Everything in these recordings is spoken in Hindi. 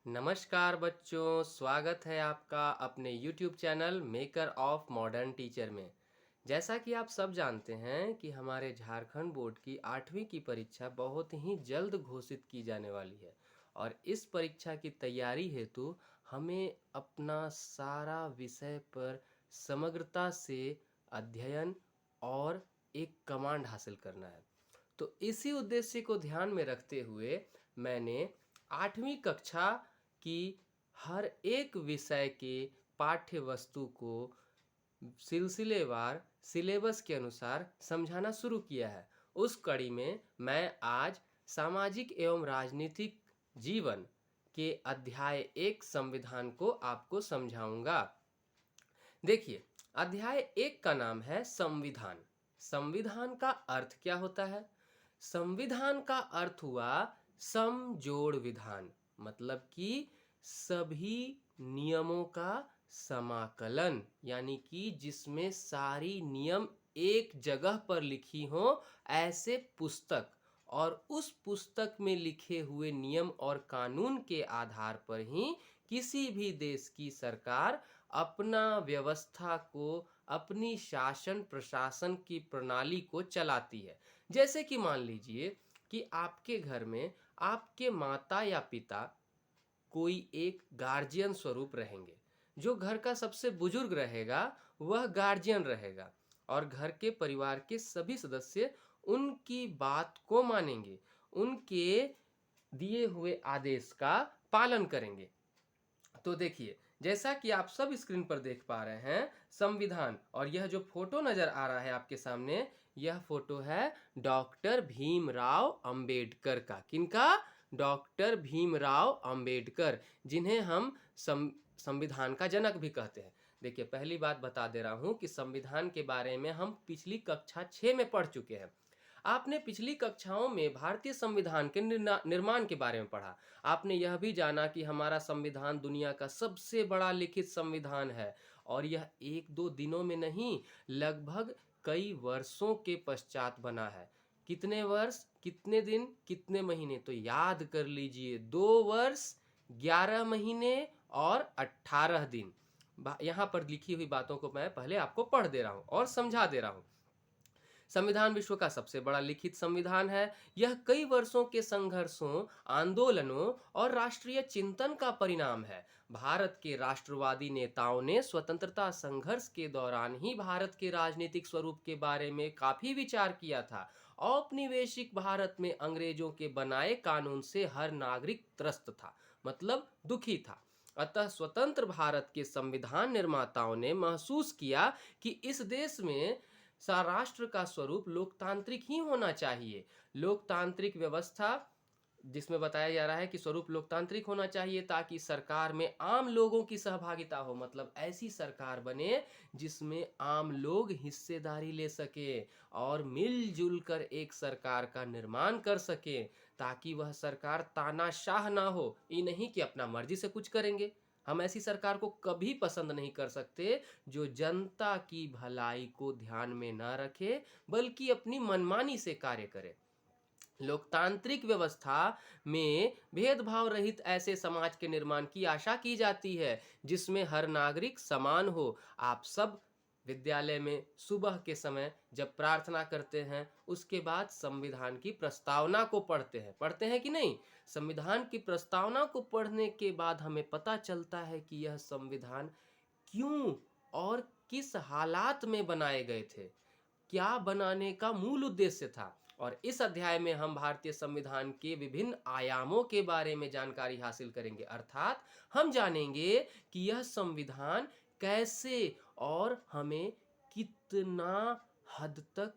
नमस्कार बच्चों, स्वागत है आपका अपने YouTube channel maker of modern teacher में। जैसा कि आप सब जानते हैं कि हमारे झारखंड बोर्ड की 8वीं की परीक्षा बहुत ही जल्द घोषित की जाने वाली है और इस परीक्षा की तैयारी हेतु हमें अपना सारा विषय पर समग्रता से अध्ययन और एक कमांड हासिल करना है। तो इसी उद्देश्य को ध्यान में रखते हुए मैंने 8वीं कक्षा की हर एक विषय के पाठ्य वस्तु को सिलसिलेवार सिलेबस के अनुसार समझाना शुरू किया है। उस कड़ी में मैं आज सामाजिक एवं राजनीतिक जीवन के अध्याय 1 संविधान को आपको समझाऊंगा। देखिए, अध्याय 1 का नाम है संविधान। संविधान का अर्थ क्या होता है? संविधान का अर्थ हुआ समजोड़ विधान, मतलब कि सभी नियमों का समाकलन, यानी कि जिसमें सारी नियम एक जगह पर लिखी हो ऐसे पुस्तक, और उस पुस्तक में लिखे हुए नियम और कानून के आधार पर ही किसी भी देश की सरकार अपना व्यवस्था को, अपनी शासन प्रशासन की प्रणाली को चलाती है। जैसे कि मान लीजिए कि आपके घर में आपके माता या पिता कोई एक गार्जियन स्वरूप रहेंगे। जो घर का सबसे बुजुर्ग रहेगा वह गार्जियन रहेगा और घर के परिवार के सभी सदस्य उनकी बात को मानेंगे, उनके दिए हुए आदेश का पालन करेंगे। तो देखिए, जैसा कि आप सब स्क्रीन पर देख पा रहे हैं संविधान, और यह जो फोटो नजर आ रहा है आपके सामने, यह फोटो है डॉक्टर भीमराव अंबेडकर का। किनका? डॉक्टर भीमराव अंबेडकर, जिन्हें हम संविधान का जनक भी कहते हैं। देखिए, पहली बात बता दे रहा हूं कि संविधान के बारे में हम पिछली कक्षा 6 में पढ़ चुके हैं। आपने पिछली कक्षाओं में भारतीय संविधान के निर्माण के बारे में पढ़ा। आपने यह भी जाना कि हमारा संविधान दुनिया का सबसे बड़ा लिखित संविधान है और यह एक दो दिनों में नहीं, लगभग कई वर्षों के पश्चात बना है। कितने वर्ष, कितने दिन, कितने महीने? तो याद कर लीजिए, 2 वर्ष 11 महीने और 18 दिन। यहाँ पर लिखी हुई बातों को मैं पहले आपको पढ़ दे रहा हूँ और समझा दे रहा हूँ। संविधान विश्व का सबसे बड़ा लिखित संविधान है। यह कई वर्षों के संघर्षों, आंदोलनों और राष्ट्रीय चिंतन का परिणाम है। भारत के राष्ट्रवादी नेताओं ने स्वतंत्रता संघर्ष के दौरान ही भारत के राजनीतिक स्वरूप के बारे में काफी विचार किया था। औपनिवेशिक भारत में अंग्रेजों के बनाए कानून से हर नागरिक त्रस्त था, मतलब दुखी था। अतः स्वतंत्र भारत के संविधान निर्माताओं ने महसूस किया कि इस देश में राष्ट्र का स्वरूप लोकतांत्रिक ही होना चाहिए। लोकतांत्रिक व्यवस्था जिसमें बताया जा रहा है कि स्वरूप लोकतांत्रिक होना चाहिए ताकि सरकार में आम लोगों की सहभागिता हो, मतलब ऐसी सरकार बने जिसमें आम लोग हिस्सेदारी ले सके और मिलजुल कर एक सरकार का निर्माण कर सके, ताकि वह सरकार तानाशाह ना हो। ये नहीं कि अपना मर्जी से कुछ करेंगे। हम ऐसी सरकार को कभी पसंद नहीं कर सकते जो जनता की भलाई को ध्यान में न रखे बल्कि अपनी मनमानी से कार्य करे। लोकतांत्रिक व्यवस्था में भेदभाव रहित ऐसे समाज के निर्माण की आशा की जाती है जिसमें हर नागरिक समान हो। आप सब विद्यालय में सुबह के समय जब प्रार्थना करते हैं उसके बाद संविधान की प्रस्तावना को पढ़ते हैं कि नहीं? संविधान की प्रस्तावना को पढ़ने के बाद हमें पता चलता है कि यह संविधान क्यों और किस हालात में बनाए गए थे, क्या बनाने का मूल उद्देश्य था। और इस अध्याय में हम भारतीय संविधान के विभिन्न आयामों के बारे में जानकारी हासिल करेंगे, अर्थात हम जानेंगे कि यह संविधान कैसे और हमें कितना हद तक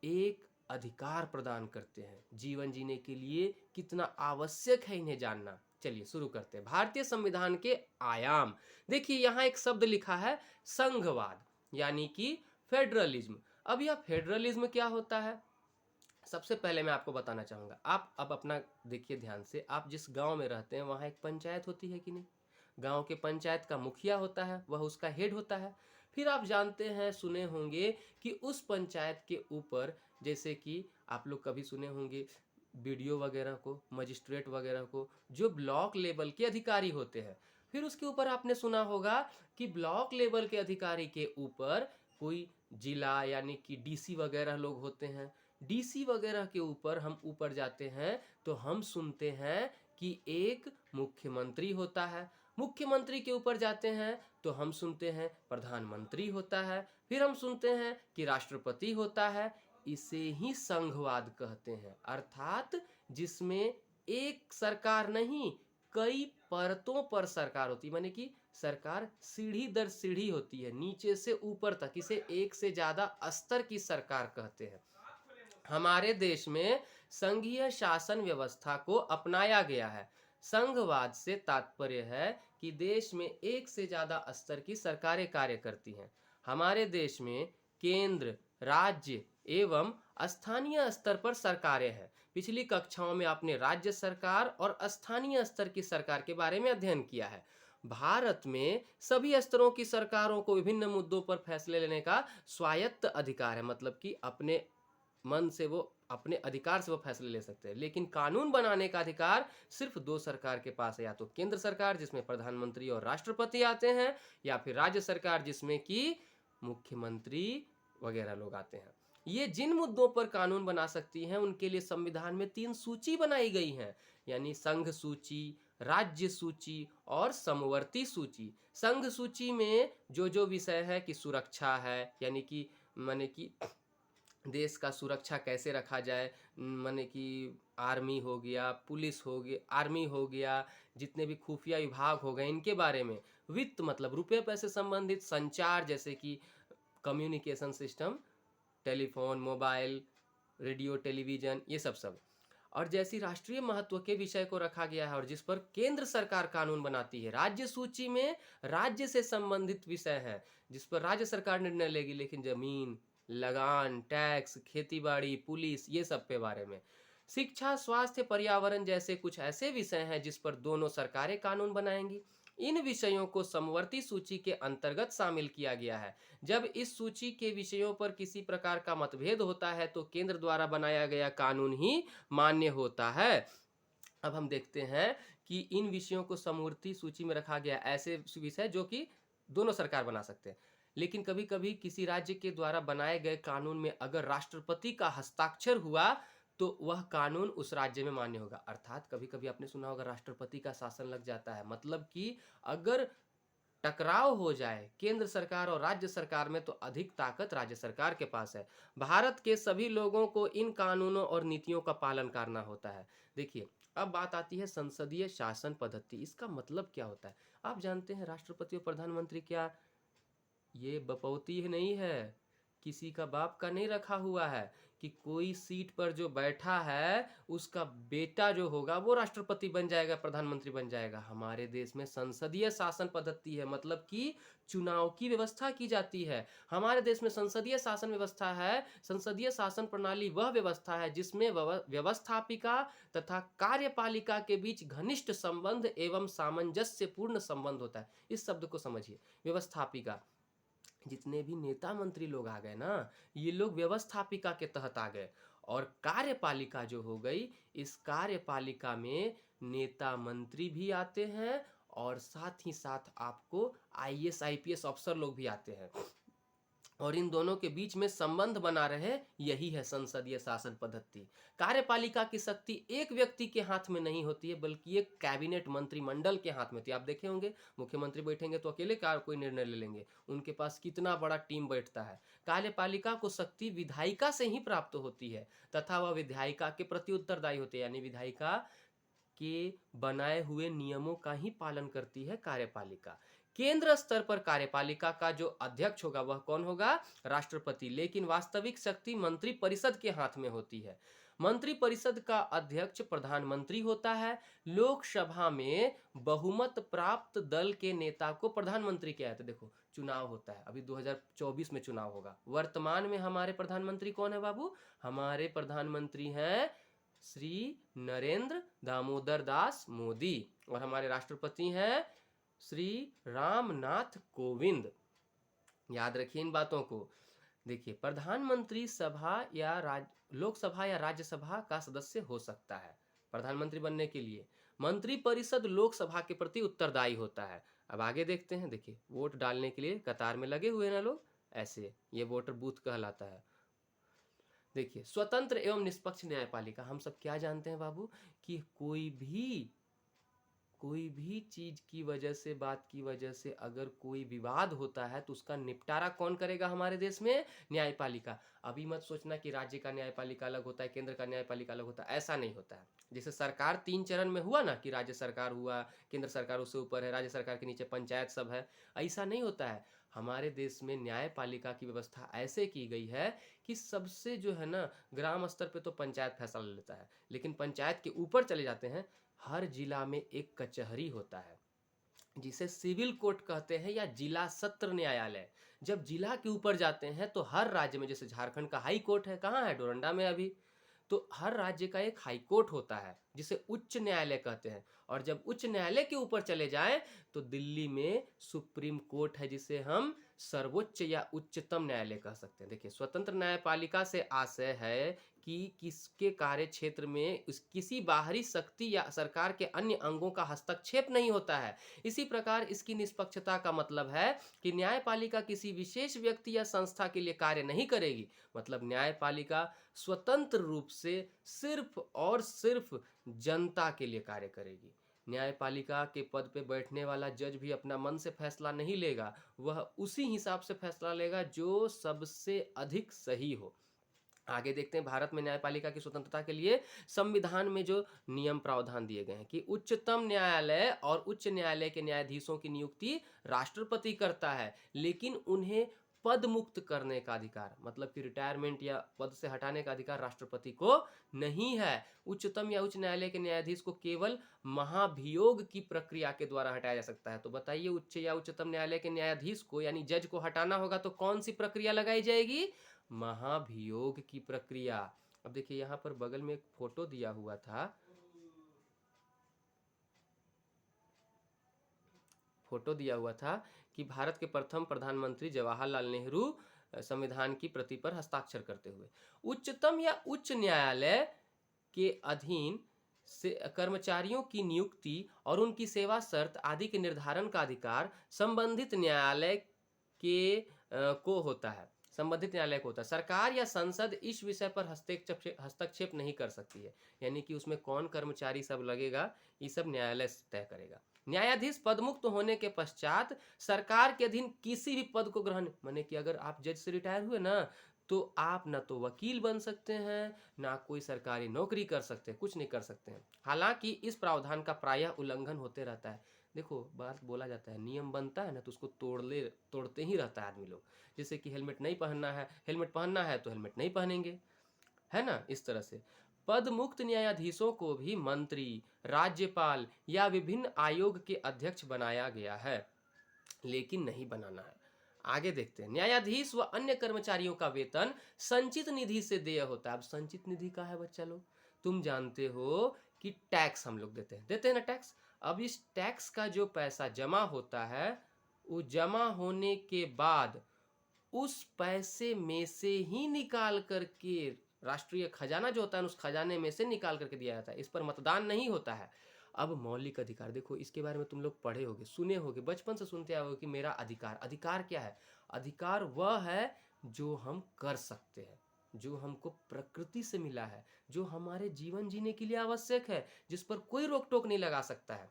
एक अधिकार प्रदान करते हैं, जीवन जीने के लिए कितना आवश्यक है इन्हें जानना। चलिए शुरू करते हैं। भारतीय संविधान के आयाम। देखिए, यहाँ एक शब्द लिखा है संघवाद, यानी कि फेडरलिज्म। अब यह फेडरलिज्म क्या होता है? सबसे पहले मैं आपको बताना चाहूंगा। आप अब अपना देखिए ध्यान से, आप जिस गांव में रहते हैं वहां एक पंचायत होती है कि नहीं? गांव के पंचायत का मुखिया होता है, वह उसका हेड होता है। फिर आप जानते हैं, सुने होंगे कि उस पंचायत के ऊपर, जैसे कि आप लोग कभी सुने होंगे बीडीओ वगैरह को, मजिस्ट्रेट वगैरह को, जो ब्लॉक लेवल के अधिकारी होते हैं। फिर उसके ऊपर आपने सुना होगा कि ब्लॉक लेवल के अधिकारी के ऊपर कोई जिला यानी कि डीसी वगैरह लोग होते हैं। डीसी वगैरह के ऊपर हम ऊपर जाते हैं तो हम सुनते हैं कि एक मुख्यमंत्री होता है। मुख्यमंत्री के ऊपर जाते हैं तो हम सुनते हैं प्रधानमंत्री होता है। फिर हम सुनते हैं कि राष्ट्रपति होता है। इसे ही संघवाद कहते हैं, अर्थात जिसमें एक सरकार नहीं, कई परतों पर सरकार होती है, माने कि सरकार सीढ़ी दर सीढ़ी होती है, नीचे से ऊपर तक। इसे एक से ज्यादा स्तर की सरकार कहते हैं। हमारे देश में संघीय शासन व्यवस्था को अपनाया गया है। संघवाद से तात्पर्य है कि देश में एक से ज्यादा स्तर की सरकारें कार्य करती हैं। हमारे देश में केंद्र, राज्य एवं स्थानीय स्तर पर सरकारें हैं। पिछली कक्षाओं में आपने राज्य सरकार और स्थानीय स्तर की सरकार के बारे में अध्ययन किया है। भारत में सभी स्तरों की सरकारों को विभिन्न मुद्दों पर फैसले लेने का स्वायत्त अधिकार है, मतलब कि अपने मन से वो, अपने अधिकार से वो फैसले ले सकते हैं। लेकिन कानून बनाने का अधिकार सिर्फ दो सरकार के पास है, या तो केंद्र सरकार जिसमें प्रधानमंत्री और राष्ट्रपति आते हैं, या फिर राज्य सरकार जिसमें कि मुख्यमंत्री वगैरह लोग आते हैं। ये जिन मुद्दों पर कानून बना सकती हैं उनके लिए संविधान में 3 सूची बनाई गई है, यानी संघ सूची, राज्य सूची और समवर्ती सूची। संघ सूची में जो विषय है कि सुरक्षा है, यानी कि माने कि देश का सुरक्षा कैसे रखा जाए, माने कि आर्मी हो गया, पुलिस हो गया, आर्मी हो गया, जितने भी खुफिया विभाग हो गए इनके बारे में। वित्त मतलब रुपये पैसे संबंधित, संचार जैसे कि communication system, telephone, mobile, radio, television, ये सब। और जैसी राष्ट्रीय महत्व के विषय को रखा गया है और जिस पर केंद्र सरकार कानून बनाती है। राज्य सूची में राज्य से संबंधित विषय हैं जिस पर राज्य सरकार निर्णय लेगी, लेकिन जमीन, लगान, टैक्स, खेतीबाड़ी, पुलिस, ये सब के बारे में। शिक्षा, स्वास्थ्य, पर्यावरण जैसे कुछ ऐसे विषय हैं जिस पर दोनों सरकारें कानून बनाएंगी। इन विषयों को समवर्ती सूची के अंतर्गत शामिल किया गया है। जब इस सूची के विषयों पर किसी प्रकार का मतभेद होता है तो केंद्र द्वारा बनाया गया कानून ही मान्य होता है। अब हम देखते हैं कि इन विषयों को समवर्ती सूची में रखा गया, ऐसे विषय जो कि दोनों सरकार बना सकते हैं। लेकिन कभी कभी किसी राज्य के द्वारा बनाए गए कानून में अगर राष्ट्रपति का हस्ताक्षर हुआ तो वह कानून उस राज्य में मान्य होगा। अर्थात कभी कभी आपने सुना होगा राष्ट्रपति का शासन लग जाता है, मतलब कि अगर टकराव हो जाए केंद्र सरकार और राज्य सरकार में तो अधिक ताकत राज्य सरकार के पास है। भारत के सभी लोगों को इन कानूनों और नीतियों का पालन करना होता है। देखिए, अब बात आती है संसदीय शासन पद्धति। इसका मतलब क्या होता है? आप जानते हैं राष्ट्रपति और प्रधानमंत्री क्या ये बपौती ही नहीं है, किसी का बाप का नहीं रखा हुआ है कि कोई सीट पर जो बैठा है उसका बेटा जो होगा वो राष्ट्रपति बन जाएगा, प्रधानमंत्री बन जाएगा। हमारे देश में संसदीय शासन पद्धति है, मतलब कि चुनाव की व्यवस्था की जाती है। हमारे देश में संसदीय शासन व्यवस्था है। संसदीय शासन प्रणाली वह व्यवस्था है जिसमें व्यवस्थापिका तथा कार्यपालिका के बीच घनिष्ठ संबंध एवं सामंजस्यपूर्ण संबंध होता है। इस शब्द को समझिए, व्यवस्थापिका। जितने भी नेता मंत्री लोग आ गए ना, ये लोग व्यवस्थापिका के तहत आ गए। और कार्यपालिका जो हो गई, इस कार्यपालिका में नेता मंत्री भी आते हैं और साथ ही साथ आपको आईएएस आईपीएस अफसर लोग भी आते हैं, और इन दोनों के बीच में संबंध बना रहे, यही है संसदीय शासन पद्धति। कार्यपालिका की शक्ति एक व्यक्ति के हाथ में नहीं होती है, बल्कि एक कैबिनेट मंत्रिमंडल के हाथ में होती है। आप देखे होंगे मुख्यमंत्री बैठेंगे तो अकेले कोई निर्णय ले लेंगे, उनके पास कितना बड़ा टीम बैठता है। कार्यपालिका को शक्ति विधायिका से ही प्राप्त होती है तथा वह विधायिका के प्रति उत्तरदायी होती है, यानी विधायिका के बनाए हुए नियमों का ही पालन करती है कार्यपालिका। केंद्र स्तर पर कार्यपालिका का जो अध्यक्ष होगा वह कौन होगा? राष्ट्रपति। लेकिन वास्तविक शक्ति मंत्री परिषद के हाथ में होती है। मंत्री परिषद का अध्यक्ष प्रधानमंत्री होता है। लोकसभा में बहुमत प्राप्त दल के नेता को प्रधानमंत्री कहते हैं। देखो, चुनाव होता है, अभी 2024 में चुनाव होगा। वर्तमान में हमारे प्रधानमंत्री कौन है बाबू? हमारे प्रधानमंत्री हैं श्री नरेंद्र दामोदर दास मोदी, और हमारे राष्ट्रपति हैं श्री रामनाथ कोविंद। याद रखिए इन बातों को। देखिए, प्रधानमंत्री लोकसभा या राज्यसभा का सदस्य हो सकता है। प्रधानमंत्री बनने के लिए मंत्री परिषद लोकसभा के प्रति उत्तरदायी होता है। अब आगे देखते हैं। देखिए, वोट डालने के लिए कतार में लगे हुए हैं ना लोग, ऐसे ये वोटर बूथ कहलाता है। देखिए, स्वतंत्र एवं निष्पक्ष न्यायपालिका, हम सब क्या जानते हैं बाबू, कि कोई भी चीज की वजह से, बात की वजह से अगर कोई विवाद होता है तो उसका निपटारा कौन करेगा हमारे देश में? न्यायपालिका। अभी मत सोचना कि राज्य का न्यायपालिका अलग होता है, केंद्र का न्यायपालिका अलग होता है, ऐसा नहीं होता है। जैसे सरकार 3 चरण में हुआ ना, कि राज्य सरकार हुआ, केंद्र सरकार उससे ऊपर है, राज्य सरकार के नीचे पंचायत सब है, ऐसा नहीं होता है। हमारे देश में न्यायपालिका की व्यवस्था ऐसे की गई है कि सबसे जो है ना, ग्राम स्तर पे तो पंचायत फैसला लेता है, लेकिन पंचायत के ऊपर चले जाते हैं, हर जिला में एक कचहरी होता है जिसे सिविल कोर्ट कहते हैं या जिला सत्र न्यायालय। जब जिला के ऊपर जाते हैं तो हर राज्य में, जैसे झारखंड का हाई कोर्ट है, कहाँ है? डोरंडा में अभी। तो हर राज्य का एक हाई कोर्ट होता है जिसे उच्च न्यायालय कहते हैं। और जब उच्च न्यायालय के ऊपर चले जाएं तो दिल्ली में सुप्रीम कोर्ट है जिसे हम सर्वोच्च या उच्चतम न्यायालय कह सकते हैं। देखिए, स्वतंत्र न्यायपालिका से आशय है कि किसके कार्य क्षेत्र में किसी बाहरी शक्ति या सरकार के अन्य अंगों का हस्तक्षेप नहीं होता है। इसी प्रकार इसकी निष्पक्षता का मतलब है कि न्यायपालिका किसी विशेष व्यक्ति या संस्था के लिए कार्य नहीं करेगी। मतलब न्यायपालिका स्वतंत्र रूप से सिर्फ और सिर्फ जनता के लिए कार्य करेगी। न्यायपालिका के पद पे बैठने वाला जज भी अपना मन से फैसला नहीं लेगा, वह उसी हिसाब से फैसला लेगा जो सबसे अधिक सही हो। आगे देखते हैं, भारत में न्यायपालिका की स्वतंत्रता के लिए संविधान में जो नियम प्रावधान दिए गए हैं कि उच्चतम न्यायालय और उच्च न्यायालय के न्यायाधीशों की नियुक्ति राष्ट्रपति करता है, लेकिन उन्हें पद मुक्त करने का अधिकार, मतलब कि रिटायरमेंट या पद से हटाने का अधिकार राष्ट्रपति को नहीं है। उच्चतम या उच्च न्यायालय के न्यायाधीश को केवल महाभियोग की प्रक्रिया के द्वारा हटाया जा सकता है। तो बताइए, उच्च या उच्चतम न्यायालय के न्यायाधीश को यानी जज को हटाना होगा तो कौन सी प्रक्रिया लगाई जाएगी? महाभियोग की प्रक्रिया। अब देखिए, यहां पर बगल में एक फोटो दिया हुआ था, कि भारत के प्रथम प्रधानमंत्री जवाहरलाल नेहरू संविधान की प्रति पर हस्ताक्षर करते हुए उच्चतम या उच्च न्यायालय के अधीन से कर्मचारियों की नियुक्ति और उनकी सेवा शर्त आदि के निर्धारण का अधिकार संबंधित न्यायालय को होता है। सरकार या संसद इस विषय पर हस्तक्षेप नहीं कर सकती है। यानी कि उसमें कौन कर्मचारी सब लगेगा, ये सब न्यायालय तय करेगा। न्यायाधीश पदमुक्त होने के पश्चात सरकार के अधीन किसी भी पद को ग्रहण, माने कि अगर आप जज से रिटायर हुए ना, तो आप ना तो वकील बन सकते हैं, ना कोई सरकारी नौकरी कर सकते हैं, कुछ नहीं कर सकते हैं। हालांकि इस प्रावधान का प्रायः उल्लंघन होते रहता है। देखो, बात बोला जाता है, नियम बनता है ना तो उसको तोड़ते ही रहता है आदमी लोग। जैसे कि हेलमेट पहनना है तो हेलमेट नहीं पहनेंगे, है ना, इस तरह से। पद मुक्त न्यायाधीशों को भी मंत्री, राज्यपाल या विभिन्न आयोग के अध्यक्ष बनाया गया है, लेकिन नहीं बनाना है। आगे देखते हैं, न्यायाधीश व अन्य कर्मचारियों का वेतन संचित निधि से देय होता है। अब संचित निधि का है बच्चा लोग, तुम जानते हो कि टैक्स हम लोग देते हैं ना टैक्स। अब इस टैक्स का जो पैसा जमा होता है, वो जमा होने के बाद उस पैसे में से ही निकाल करके राष्ट्रीय खजाना जो होता है उस खजाने में से निकाल करके दिया जाता है। इस पर मतदान नहीं होता है। अब मौलिक अधिकार देखो, इसके बारे में तुम लोग पढ़े होगे, सुने होगे, बचपन से सुनते आए हो कि मेरा अधिकार। अधिकार क्या है? अधिकार वह है जो हम कर सकते हैं, जो हमको प्रकृति से मिला है, जो हमारे जीवन जीने के लिए आवश्यक है, जिस पर कोई रोक टोक नहीं लगा सकता है।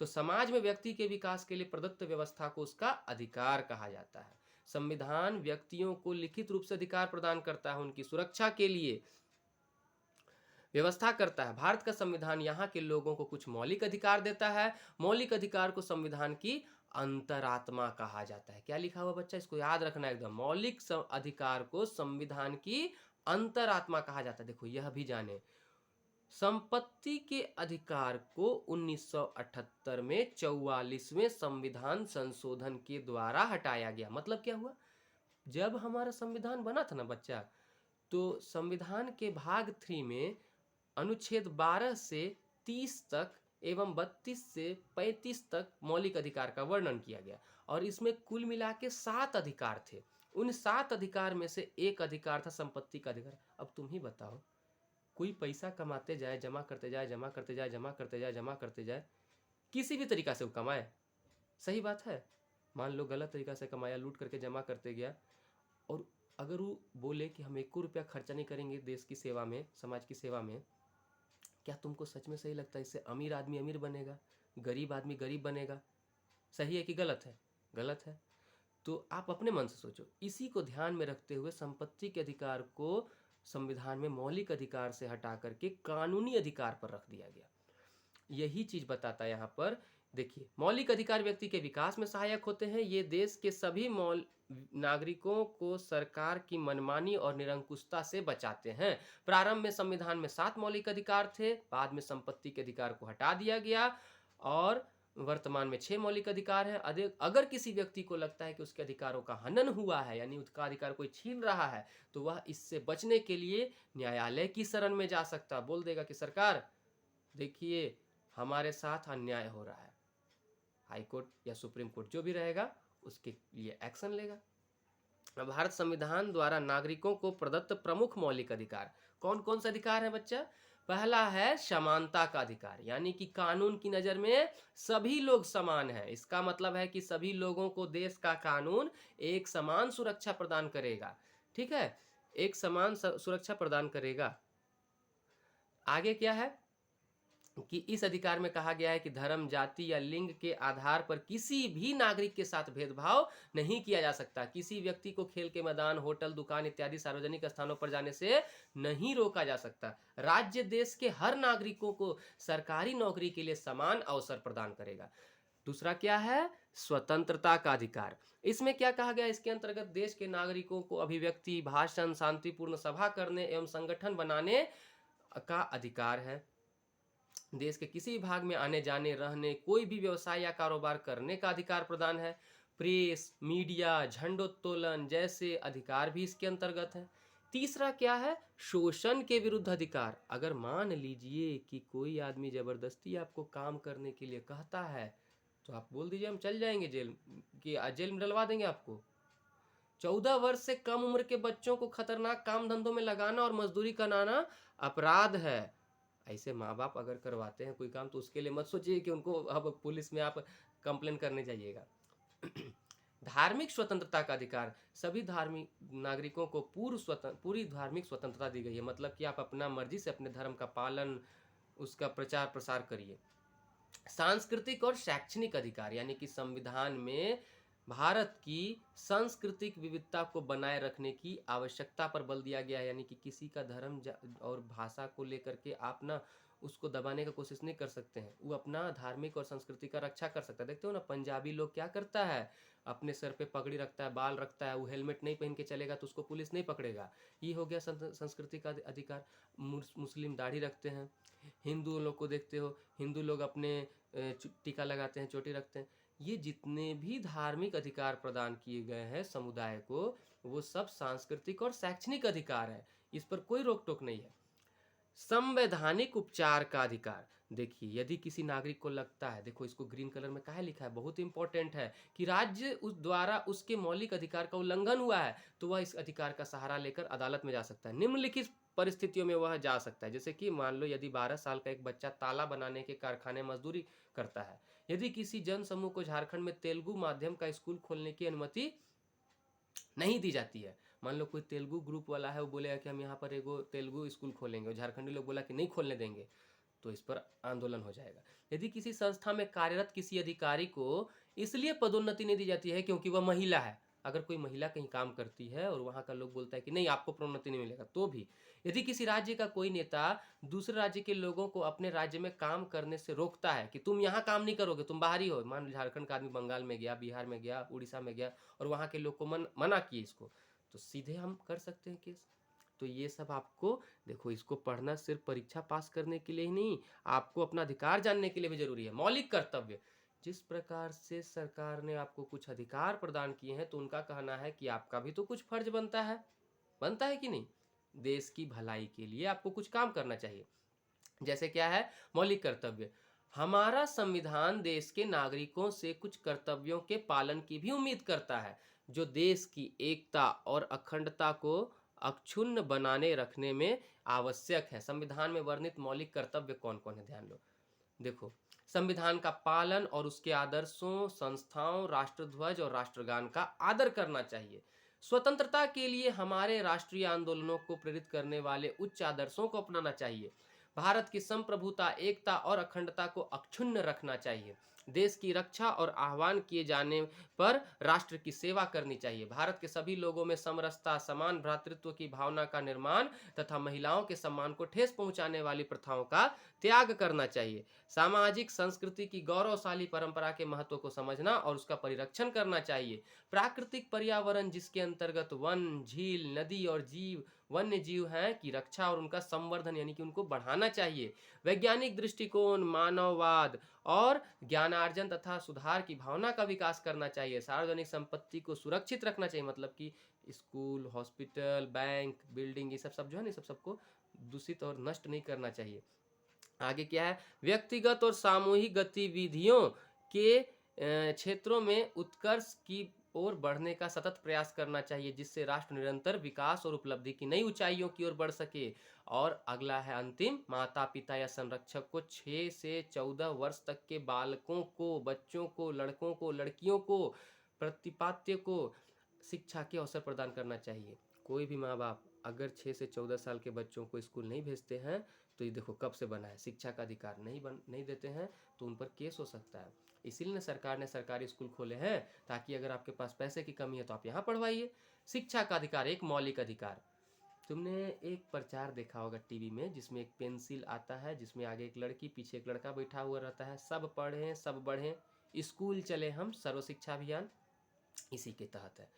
तो समाज में व्यक्ति के विकास के लिए प्रदत्त व्यवस्था को उसका अधिकार कहा जाता है। संविधान व्यक्तियों को लिखित रूप से अधिकार प्रदान करता है, उनकी सुरक्षा के लिए व्यवस्था करता है। भारत का संविधान यहाँ के लोगों को कुछ मौलिक अधिकार देता है। मौलिक अधिकार को संविधान की अंतरात्मा कहा जाता है। क्या लिखा हुआ बच्चा, इसको याद रखना एकदम। मौलिक अधिकार को संविधान की अंतरात्मा कहा जाता है। देखो, यह भी जाने, संपत्ति के अधिकार को 1978 में 44वें संविधान संशोधन के द्वारा हटाया गया। मतलब क्या हुआ, जब हमारा संविधान बना था ना बच्चा, तो संविधान के भाग 3 में अनुच्छेद 12 से 30 तक एवं 32 से 35 तक मौलिक अधिकार का वर्णन किया गया, और इसमें कुल मिला के 7 अधिकार थे। उन 7 अधिकार में से एक अधिकार था संपत्ति का अधिकार। अब तुम ही बताओ, कोई पैसा कमाते जाए, जमा करते जाए, जमा करते जाए, जमा करते जाए, जमा करते जाए, किसी भी तरीका से वो कमाए, सही बात है। मान लो गलत तरीका से कमाया, लूट करके जमा करते गया, और अगर वो बोले कि हम 1 रुपया खर्चा नहीं करेंगे देश की सेवा में, समाज की सेवा में, क्या तुमको सच में सही लगता है इससे अमीर आदमी अमीर बनेगा, गरीब आदमी गरीब बनेगा? सही है कि गलत है? गलत है। तो आप अपने मन से सोचो। इसी को ध्यान में रखते हुए संपत्ति के अधिकार को संविधान में मौलिक अधिकार से हटा करके कानूनी अधिकार पर रख दिया गया। यही चीज बताता है यहाँ पर। देखिए, मौलिक अधिकार व्यक्ति के विकास में सहायक होते हैं। ये देश के सभी नागरिकों को सरकार की मनमानी और निरंकुशता से बचाते हैं। प्रारंभ में संविधान में 7 मौलिक अधिकार थे, बाद में संपत्ति के अधिकार को हटा दिया गया और वर्तमान में 6 मौलिक अधिकार हैं। अगर किसी व्यक्ति को लगता है कि उसके अधिकारों का हनन हुआ है, यानी उसका अधिकार कोई छीन रहा है, तो वह इससे बचने के लिए न्यायालय की शरण में जा सकता, बोल देगा कि सरकार देखिए हमारे साथ अन्याय हो रहा है, हाई कोर्ट या सुप्रीम कोर्ट जो भी रहेगा उसके लिए एक्शन लेगा। भारत संविधान द्वारा नागरिकों को प्रदत्त प्रमुख मौलिक अधिकार कौन कौन से अधिकार है बच्चा? पहला है समानता का अधिकार, यानी कि कानून की नजर में सभी लोग समान हैं। इसका मतलब है कि सभी लोगों को देश का कानून एक समान सुरक्षा प्रदान करेगा। ठीक है, एक समान सुरक्षा प्रदान करेगा। आगे क्या है कि इस अधिकार में कहा गया है कि धर्म, जाति या लिंग के आधार पर किसी भी नागरिक के साथ भेदभाव नहीं किया जा सकता। किसी व्यक्ति को खेल के मैदान, होटल, दुकान इत्यादि सार्वजनिक स्थानों पर जाने से नहीं रोका जा सकता। राज्य देश के हर नागरिकों को सरकारी नौकरी के लिए समान अवसर प्रदान करेगा। दूसरा क्या है? स्वतंत्रता का अधिकार। इसमें क्या कहा गया? इसके अंतर्गत देश के नागरिकों को अभिव्यक्ति, भाषण, शांतिपूर्ण सभा करने एवं संगठन बनाने का अधिकार है। देश के किसी भी भाग में आने जाने, रहने, कोई भी व्यवसाय या कारोबार करने का अधिकार प्रदान है। प्रेस, मीडिया, झंडोत्तोलन जैसे अधिकार भी इसके अंतर्गत है। तीसरा क्या है? शोषण के विरुद्ध अधिकार। अगर मान लीजिए कि कोई आदमी जबरदस्ती आपको काम करने के लिए कहता है, तो आप बोल दीजिए हम चल जाएंगे जेल, कि जेल में डलवा देंगे आपको। 14 वर्ष से कम उम्र के बच्चों को खतरनाक काम धंधों में लगाना और मजदूरी कराना अपराध है। ऐसे माँ बाप अगर करवाते हैं कोई काम, तो उसके लिए मत सोचिए कि उनको अब पुलिस में आप कंप्लेन करने जाइएगा। धार्मिक स्वतंत्रता का अधिकार। सभी धार्मिक नागरिकों को पूरी धार्मिक स्वतंत्रता दी गई है। मतलब कि आप अपना मर्जी से अपने धर्म का पालन, उसका प्रचार प्रसार करिए। सांस्कृतिक और शैक्षणिक अधिकार, यानी कि संविधान में भारत की सांस्कृतिक विविधता को बनाए रखने की आवश्यकता पर बल दिया गया है। यानी कि किसी का धर्म और भाषा को लेकर के आप ना उसको दबाने का कोशिश नहीं कर सकते हैं। वो अपना धार्मिक और संस्कृति का रक्षा कर सकता है। देखते हो ना, पंजाबी लोग क्या करता है, अपने सर पे पगड़ी रखता है, बाल रखता है, वो हेलमेट नहीं पहन के चलेगा तो उसको पुलिस नहीं पकड़ेगा। ये हो गया संस्कृति का अधिकार। मुस्लिम दाढ़ी रखते हैं। हिंदू लोग को देखते हो, हिंदू लोग अपने टीका लगाते हैं, चोटी रखते हैं। ये जितने भी धार्मिक अधिकार प्रदान किए गए हैं समुदाय को, वो सब सांस्कृतिक और शैक्षणिक अधिकार है। इस पर कोई रोक टोक नहीं है। संवैधानिक उपचार का अधिकार। देखिए, यदि किसी नागरिक को लगता है, देखो इसको ग्रीन कलर में काहे लिखा है, बहुत इंपॉर्टेंट है, कि राज्य उस द्वारा उसके मौलिक अधिकार का उल्लंघन हुआ है, तो वह इस अधिकार का सहारा लेकर अदालत में जा सकता है। निम्नलिखित परिस्थितियों में वह जा सकता है, जैसे कि मान लो यदि 12 साल का एक बच्चा ताला बनाने के कारखाने मजदूरी करता है, यदि किसी जन समूह को झारखंड में तेलुगु माध्यम का स्कूल खोलने की अनुमति नहीं दी जाती है, मान लो कोई तेलुगु ग्रुप वाला है, वो बोलेगा कि हम यहाँ पर एगो तेलुगु स्कूल खोलेंगे, और झारखंडी लोग बोला कि नहीं खोलने देंगे, तो इस पर आंदोलन हो जाएगा। यदि किसी संस्था में कार्यरत किसी अधिकारी को इसलिए पदोन्नति नहीं दी जाती है क्योंकि वह महिला है, अगर कोई महिला कहीं काम करती है और वहाँ का लोग बोलता है कि नहीं आपको प्रोन्नति नहीं मिलेगा, तो भी यदि किसी राज्य का कोई नेता दूसरे राज्य के लोगों को अपने राज्य में काम करने से रोकता है कि तुम यहाँ काम नहीं करोगे, तुम बाहरी हो, मान लो झारखंड का आदमी बंगाल में गया, बिहार में गया, उड़ीसा में गया, और वहाँ के लोग को मना किए इसको, तो सीधे हम कर सकते हैं केस। तो ये सब आपको देखो, इसको पढ़ना सिर्फ परीक्षा पास करने के लिए ही नहीं, आपको अपना अधिकार जानने के लिए भी जरूरी है। मौलिक कर्तव्य। जिस प्रकार से सरकार ने आपको कुछ अधिकार प्रदान किए हैं, तो उनका कहना है कि आपका भी तो कुछ फर्ज बनता है कि नहीं? देश की भलाई के लिए आपको कुछ काम करना चाहिए। जैसे क्या है? मौलिक कर्तव्य। हमारा संविधान देश के नागरिकों से कुछ कर्तव्यों के पालन की भी उम्मीद करता है। जो देश की एकता और अखंडता को अक्षुण्ण बनाने रखने में आवश्यक है। संविधान में वर्णित मौलिक कर्तव्य कौन कौन है, ध्यान लो। देखो, संविधान का पालन और उसके आदर्शों, संस्थाओं, राष्ट्रध्वज और राष्ट्रगान का आदर करना चाहिए। स्वतंत्रता के लिए हमारे राष्ट्रीय आंदोलनों को प्रेरित करने वाले उच्च आदर्शों को अपनाना चाहिए। भारत की संप्रभुता, एकता और अखंडता को अक्षुण्ण रखना चाहिए। देश की रक्षा और आह्वान किए जाने पर राष्ट्र की सेवा करनी चाहिए। भारत के सभी लोगों में समरसता, समान भ्रातृत्व की भावना का निर्माण तथा महिलाओं के सम्मान को ठेस पहुंचाने वाली प्रथाओं का त्याग करना चाहिए। सामाजिक संस्कृति की गौरवशाली परंपरा के महत्व को समझना और उसका परिरक्षण करना चाहिए। प्राकृतिक पर्यावरण जिसके अंतर्गत वन, झील, नदी और वन्य जीव हैं की रक्षा और उनका संवर्धन यानी कि उनको बढ़ाना चाहिए। वैज्ञानिक दृष्टिकोण, मानववाद और ज्ञानार्जन तथा सुधार की भावना का विकास करना चाहिए। सार्वजनिक संपत्ति को सुरक्षित रखना चाहिए, मतलब कि स्कूल, हॉस्पिटल, बैंक, बिल्डिंग, ये सब जो है ना, सबको दूषित और नष्ट नहीं करना चाहिए। आगे क्या है, व्यक्तिगत और सामूहिक गतिविधियों के क्षेत्रों में उत्कर्ष की ओर बढ़ने का सतत प्रयास करना चाहिए, जिससे राष्ट्र निरंतर विकास और उपलब्धि की नई ऊंचाइयों की ओर बढ़ सके। और अगला है अंतिम, माता पिता या संरक्षक को 6 से 14 वर्ष तक के बालकों को, बच्चों को, लड़कों को, लड़कियों को, प्रतिपाद्य को शिक्षा के अवसर प्रदान करना चाहिए। कोई भी माँ बाप अगर 6 से 14 साल के बच्चों को स्कूल नहीं भेजते हैं तो ये देखो कब से बना है, शिक्षा का अधिकार नहीं देते हैं तो उन पर केस हो सकता है। इसीलिए सरकार ने सरकारी स्कूल खोले हैं, ताकि अगर आपके पास पैसे की कमी है तो आप यहाँ पढ़वाइए। शिक्षा का अधिकार एक मौलिक अधिकार। तुमने एक प्रचार देखा होगा टीवी में, जिसमें एक पेंसिल आता है, जिसमें आगे एक लड़की, पीछे एक लड़का बैठा हुआ रहता है। सब पढ़ें, सब बढ़ें, स्कूल चले हम, सर्व शिक्षा अभियान इसी के तहत है।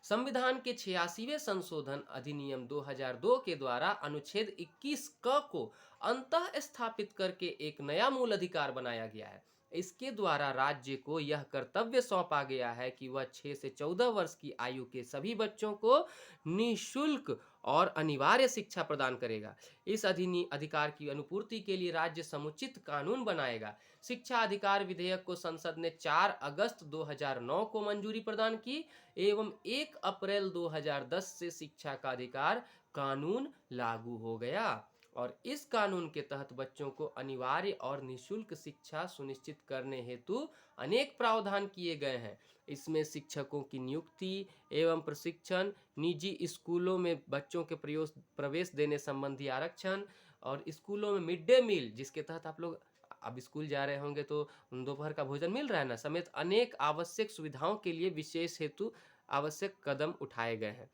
संविधान के 86वें संशोधन अधिनियम 2002 के द्वारा अनुच्छेद 21 क को अंतः स्थापित करके एक नया मूल अधिकार बनाया गया है। इसके द्वारा राज्य को यह कर्तव्य सौंपा गया है कि वह 6 से 14 वर्ष की आयु के सभी बच्चों को निःशुल्क और अनिवार्य शिक्षा प्रदान करेगा। इस अधिकार की अनुपूर्ति के लिए राज्य समुचित कानून बनाएगा। शिक्षा अधिकार विधेयक को संसद ने 4 अगस्त 2009 को मंजूरी प्रदान की एवं 1 अप्रैल 2010 से शिक्षा का अधिकार कानून लागू हो गया। और इस कानून के तहत बच्चों को अनिवार्य और निःशुल्क शिक्षा सुनिश्चित करने हेतु अनेक प्रावधान किए गए हैं। इसमें शिक्षकों की नियुक्ति एवं प्रशिक्षण, निजी स्कूलों में बच्चों के प्रवेश देने संबंधी आरक्षण, और स्कूलों में मिड डे मील, जिसके तहत आप लोग अब स्कूल जा रहे होंगे तो दोपहर का भोजन मिल रहा है ना, समेत अनेक आवश्यक सुविधाओं के लिए विशेष हेतु आवश्यक कदम उठाए गए हैं।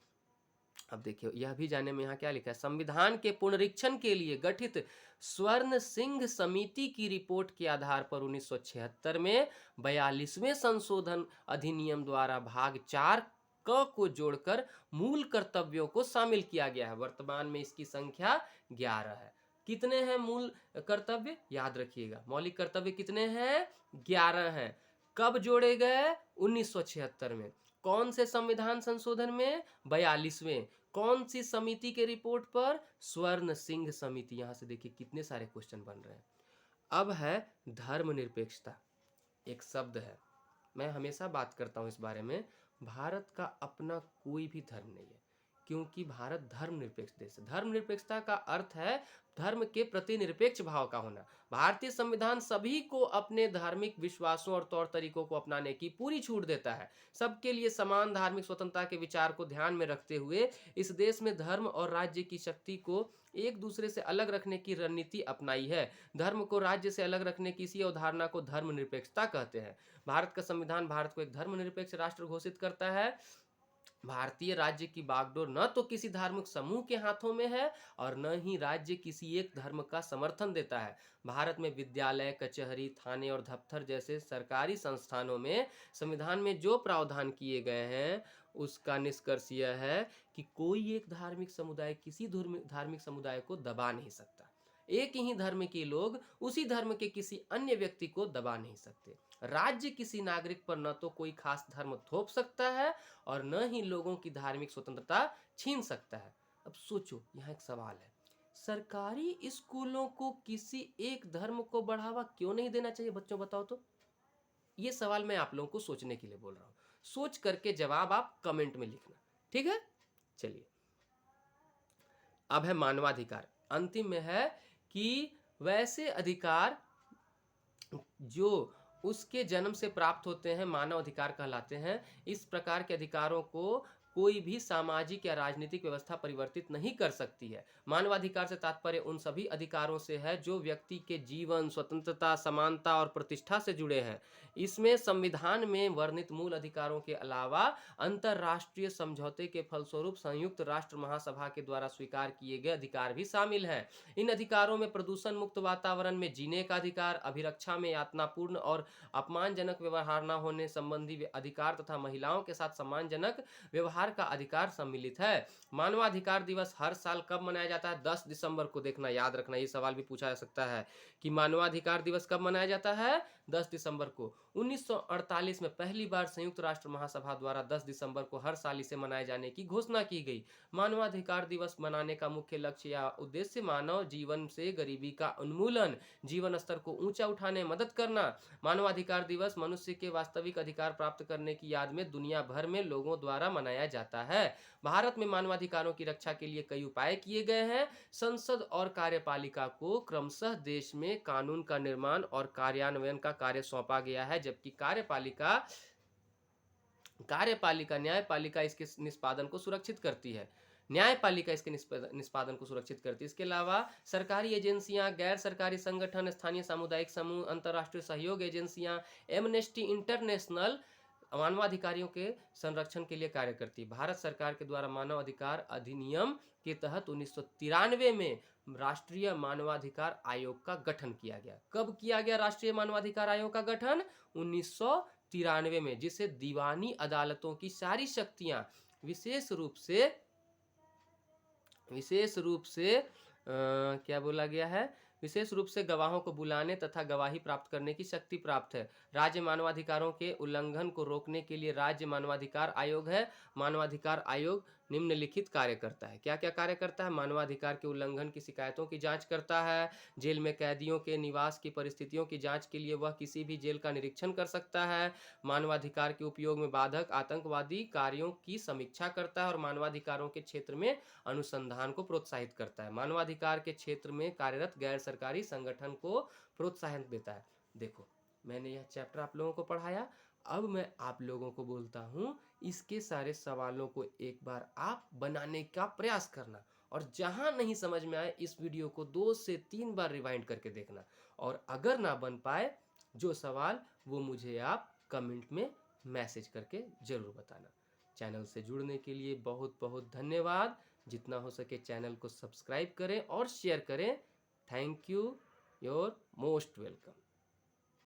अब देखिए, यह भी जाने में यहाँ क्या लिखा है, संविधान के पुनरीक्षण के लिए गठित स्वर्ण सिंह समिति की रिपोर्ट के आधार पर 1976 में 42वें संशोधन अधिनियम द्वारा भाग 4 क को जोड़कर मूल कर्तव्यों को शामिल किया गया है। वर्तमान में इसकी संख्या 11 है। कितने हैं मूल कर्तव्य, याद रखिएगा, मौलिक कर्तव्य कितने हैं, 11 हैं। कब जोड़े गए, 1976 में। कौन से संविधान संशोधन में, 42वें। कौन सी समिति के रिपोर्ट पर, स्वर्ण सिंह समिति। यहां से देखिए कितने सारे क्वेश्चन बन रहे हैं। अब है धर्मनिरपेक्षता, एक शब्द है, मैं हमेशा बात करता हूं इस बारे में। भारत का अपना कोई भी धर्म नहीं है, क्योंकि भारत धर्मनिरपेक्ष देश है। धर्मनिरपेक्षता का अर्थ है धर्म के प्रति निरपेक्ष भाव का होना। भारतीय संविधान सभी को अपने धार्मिक विश्वासों और तौर तरीकों को अपनाने की पूरी छूट देता है। सबके लिए समान धार्मिक स्वतंत्रता के विचार को ध्यान में रखते हुए इस देश में धर्म और राज्य की शक्ति को एक दूसरे से अलग रखने की रणनीति अपनाई है। धर्म को राज्य से अलग रखने की इसी अवधारणा को धर्मनिरपेक्षता कहते हैं। भारत का संविधान भारत को एक धर्मनिरपेक्ष राष्ट्र घोषित करता है। भारतीय राज्य की बागडोर न तो किसी धार्मिक समूह के हाथों में है और न ही राज्य किसी एक धर्म का समर्थन देता है। भारत में विद्यालय, कचहरी, थाने और दफ्तर जैसे सरकारी संस्थानों में संविधान में जो प्रावधान किए गए हैं उसका निष्कर्ष यह है कि कोई एक धार्मिक समुदाय किसी धार्मिक समुदाय को दबा नहीं सकता। एक ही धर्म के लोग उसी धर्म के किसी अन्य व्यक्ति को दबा नहीं सकते। राज्य किसी नागरिक पर न तो कोई खास धर्म थोप सकता है और न ही लोगों की धार्मिक स्वतंत्रता छीन सकता है। अब सोचो, यहाँ एक सवाल है, सरकारी स्कूलों को किसी एक धर्म को बढ़ावा क्यों नहीं देना चाहिए, बच्चों बताओ तो। ये सवाल मैं आप लोगों को सोचने के लिए बोल रहा हूं, सोच करके जवाब आप कमेंट में लिखना, ठीक है। चलिए, अब है मानवाधिकार। अंतिम में है कि वैसे अधिकार जो उसके जन्म से प्राप्त होते हैं मानव अधिकार कहलाते हैं। इस प्रकार के अधिकारों को कोई भी सामाजिक या राजनीतिक व्यवस्था परिवर्तित नहीं कर सकती है। मानवाधिकार से तात्पर्य उन सभी अधिकारों से है जो व्यक्ति के जीवन, स्वतंत्रता, समानता और प्रतिष्ठा से जुड़े हैं। इसमें संविधान में वर्णित मूल अधिकारों के अलावा अंतर्राष्ट्रीय समझौते के फलस्वरूप संयुक्त राष्ट्र महासभा के द्वारा स्वीकार किए गए अधिकार भी शामिल हैं। इन अधिकारों में प्रदूषण मुक्त वातावरण में जीने का अधिकार, अभिरक्षा में यातनापूर्ण और अपमानजनक व्यवहार न होने संबंधी अधिकार तथा महिलाओं के साथ सम्मानजनक व्यवहार का अधिकार सम्मिलित है। मानवाधिकार दिवस हर साल कब मनाया जाता है? 10 दिसंबर को। देखना, याद रखना, ये सवाल भी पूछा जा सकता है कि मानवाधिकार दिवस कब मनाया जाता है? 10 दिसंबर को। 1948 में पहली बार संयुक्त राष्ट्र महासभा द्वारा 10 दिसंबर को हर साल इसे मनाए जाने की घोषणा की गई। मानवाधिकार दिवस मनाने का मुख्य लक्ष्य या उद्देश्य मानव जीवन से गरीबी का उन्मूलन, जीवन स्तर को ऊंचा उठाने में मदद करना। मानवाधिकार दिवस मनुष्य के वास्तविक अधिकार प्राप्त करने की याद में दुनिया भर में लोगों द्वारा मनाया जाता है। भारत में मानवाधिकारों की रक्षा के लिए कई उपाय किए गए हैं। संसद और कार्यपालिका को क्रमशः देश में कानून का निर्माण और कार्यान्वयन का कार्य सौंपा गया है, जबकि कार्यपालिका न्यायपालिका इसके निष्पादन को सुरक्षित करती है। न्यायपालिका इसके निष्पादन को सुरक्षित करती है। इसके अलावा सरकारी एजेंसियां, गैर सरकारी संगठन, स्थानीय सामुदायिक समूह, अंतर्राष्ट्रीय सहयोग एजेंसियां, एमनेस्टी इंटरनेशनल मानवाधिकारियों के संरक्षण के लिए कार्य करती है। भारत सरकार के द्वारा मानव अधिकार अधिनियम के तहत 1993 में राष्ट्रीय मानवाधिकार आयोग का गठन किया गया। कब किया गया राष्ट्रीय मानवाधिकार आयोग का गठन? 1993 में, जिसे दीवानी अदालतों की सारी शक्तियां विशेष रूप से क्या बोला गया है? विशेष रूप से गवाहों को बुलाने तथा गवाही प्राप्त करने की शक्ति प्राप्त है। राज्य मानवाधिकारों के उल्लंघन को रोकने के लिए राज्य मानवाधिकार आयोग है। मानवाधिकार आयोग निम्नलिखित कार्य करता है। क्या क्या कार्य करता है? मानवाधिकार के उल्लंघन की शिकायतों की जांच करता है। जेल में कैदियों के निवास की परिस्थितियों की जांच के लिए वह किसी भी जेल का निरीक्षण कर सकता है। मानवाधिकार के उपयोग में बाधक आतंकवादी कार्यों की समीक्षा करता है और मानवाधिकारों के क्षेत्र में अनुसंधान को प्रोत्साहित करता है। मानवाधिकार के क्षेत्र में कार्यरत गैर सरकारी संगठन को प्रोत्साहन देता है। देखो, मैंने यह चैप्टर आप लोगों को पढ़ाया। अब मैं आप लोगों को बोलता हूँ, इसके सारे सवालों को एक बार आप बनाने का प्रयास करना, और जहां नहीं समझ में आए इस वीडियो को 2 से 3 बार रिवाइंड करके देखना, और अगर ना बन पाए जो सवाल, वो मुझे आप कमेंट में मैसेज करके जरूर बताना। चैनल से जुड़ने के लिए बहुत बहुत धन्यवाद। जितना हो सके चैनल को सब्सक्राइब करें और शेयर करें। Thank you, your most welcome.